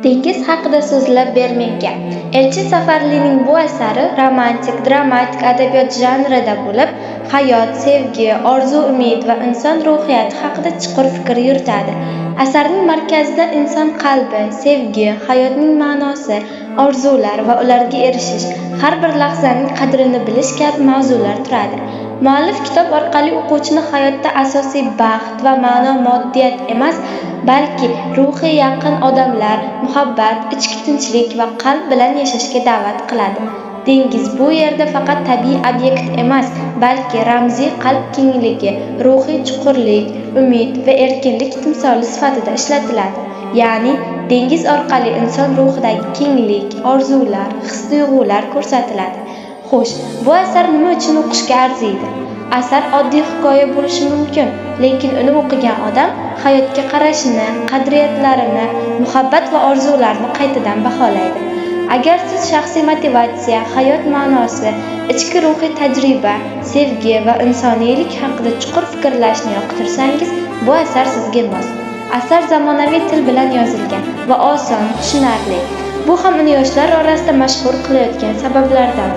Dengiz haqida so'zlab ber menga. Elchin Safarlining bu asari romantik, dramatik adabiyot janrida bo'lib, hayot, sevgi, orzu-umid va inson ruhiyati haqida chuqur fikr yuritadi. Asarning markazida inson qalbi, sevgi, hayotning ma'nosi, orzular va ularga erishish, har bir lahzaning qadrini bilish kabi mavzular turadi. Muallif kitob orqali o'quvchini hayotda asosiy baxt va ma'no moddiyat emas, balki ruhiy yaqin odamlar, muhabbat, ichki tinchlik va qalb bilan yashashga da'vat qiladi. Dengiz bu yerda faqat tabiiy obyekt emas, balki ramziy qalb kengligi, ruhiy chuqurlik, umid va erkinlik timsoli sifatida ishlatiladi. Ya'ni dengiz orqali inson ruhidagi kenglik, orzular, his-tuyg'ular ko'rsatiladi. Xo'sh, bu asar nima uchun o'qishga arziydi? Asar oddiy hikoya bo'lishi mumkin, lekin uni o'qigan odam hayotga qarashini, qadriyatlarini, muhabbat va orzularni qaytadan baholaydi. Agar siz shaxsiy motivatsiya, hayot ma'nosi, ichki ruhiy tajriba, sevgi va insoniylik haqida chuqur fikrlashni yoqtirsangiz, bu asar sizga mos. Asar zamonaviy til bilan yozilgan va oson, tushunarli. Bu ham uni yoshlar orasida mashhur qilayotgan sabablardan.